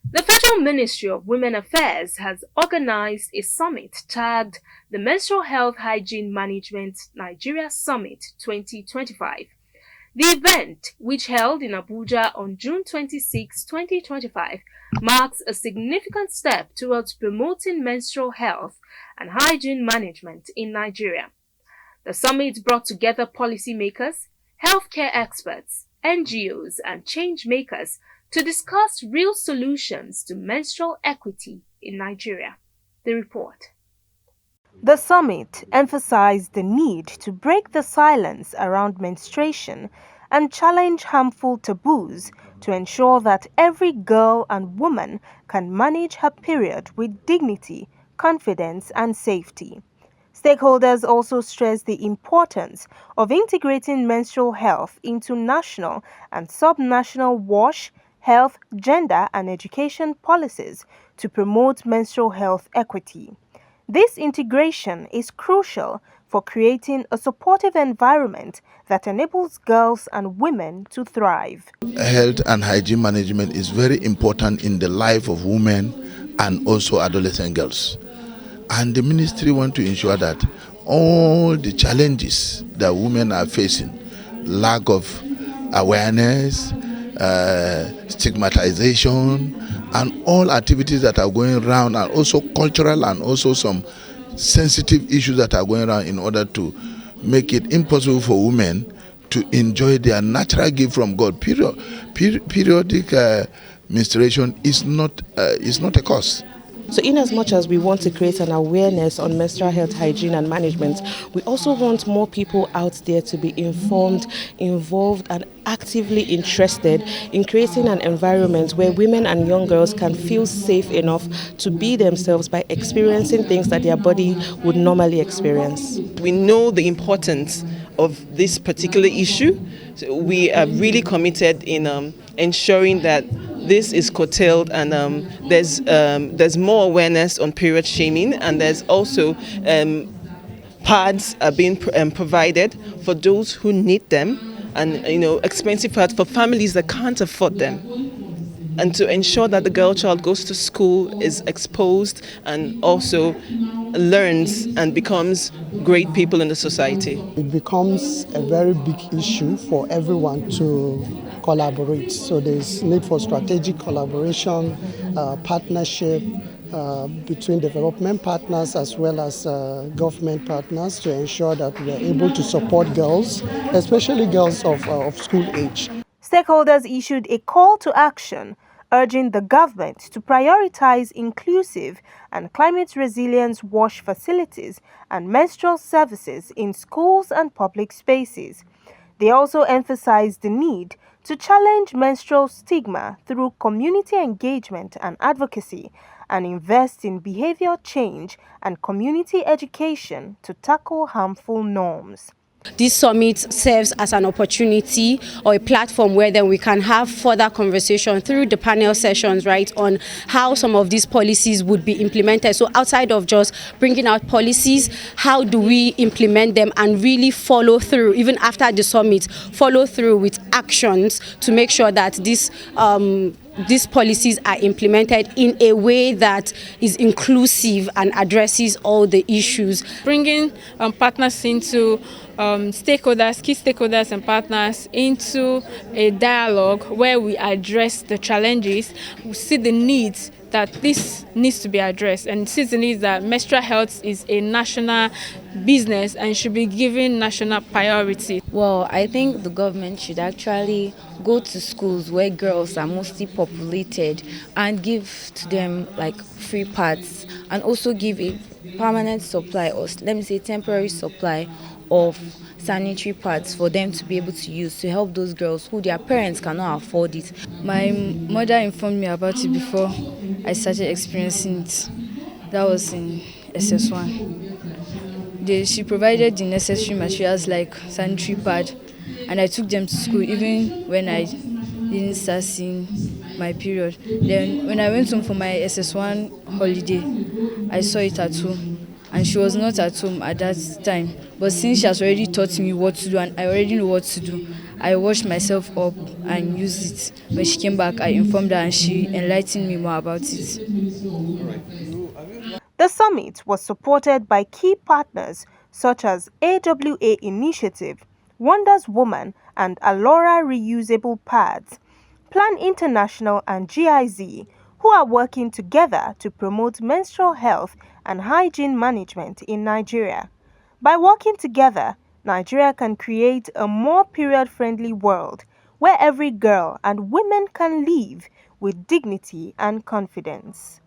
The Federal Ministry of Women Affairs has organized a summit tagged the Menstrual Health Hygiene Management Nigeria Summit 2025. The event, which held in Abuja on June 26, 2025, marks a significant step towards promoting menstrual health and hygiene management in Nigeria. The summit brought together policymakers, healthcare experts, NGOs, and change makers to discuss real solutions to menstrual equity in Nigeria. The report. The summit emphasized the need to break the silence around menstruation and challenge harmful taboos to ensure that every girl and woman can manage her period with dignity, confidence, and safety. Stakeholders also stressed the importance of integrating menstrual health into national and subnational WASH, health, gender, and education policies to promote menstrual health equity. This integration is crucial for creating a supportive environment that enables girls and women to thrive. Health and hygiene management is very important in the life of women and also adolescent girls. And the ministry wants to ensure that all the challenges that women are facing, lack of awareness, stigmatization, and all activities that are going around, and also cultural and also some sensitive issues that are going around, in order to make it impossible for women to enjoy their natural gift from God. Periodic menstruation is not a cause. So in as much as we want to create an awareness on menstrual health, hygiene and management, we also want more people out there to be informed, involved and actively interested in creating an environment where women and young girls can feel safe enough to be themselves by experiencing things that their body would normally experience. We know the importance of this particular issue. So we are really committed in ensuring that this is curtailed, and there's more awareness on period shaming, and there's also pads are being provided for those who need them, and expensive pads for families that can't afford them, and to ensure that the girl child goes to school, is exposed, and also learns and becomes great people in the society. It becomes a very big issue for everyone to collaborate. So there's need for strategic collaboration, partnership between development partners as well as government partners to ensure that we are able to support girls, especially girls of school age. Stakeholders issued a call to action urging the government to prioritize inclusive and climate-resilient wash facilities and menstrual services in schools and public spaces. They also emphasized the need to challenge menstrual stigma through community engagement and advocacy, and invest in behavior change and community education to tackle harmful norms. This summit serves as an opportunity or a platform where then we can have further conversation through the panel sessions, right, on how some of these policies would be implemented. So outside of just bringing out policies, how do we implement them and really follow through, even after the summit, follow through with actions to make sure that these policies are implemented in a way that is inclusive and addresses all the issues. Bringing partners into stakeholders, key stakeholders and partners into a dialogue where we address the challenges, we see the needs that this needs to be addressed, and see the needs that menstrual health is a national business and should be given national priority. Well, I think the government should actually go to schools where girls are mostly populated and give to them like free pads, and also give a permanent supply, or let me say temporary supply, of sanitary pads for them to be able to use to help those girls who their parents cannot afford it. My mother informed me about it before I started experiencing it. That was in SS1. She provided the necessary materials like sanitary pad, and I took them to school even when I didn't start seeing my period. Then when I went home for my SS1 holiday, I saw it at home. And she was not at home at that time. But since she has already taught me what to do and I already know what to do, I washed myself up and used it. When she came back, I informed her and she enlightened me more about it. The summit was supported by key partners such as AWA Initiative, Wonders Woman and Alora Reusable Pads, Plan International and GIZ, who are working together to promote menstrual health and hygiene management in Nigeria. By working together, Nigeria can create a more period-friendly world where every girl and woman can live with dignity and confidence.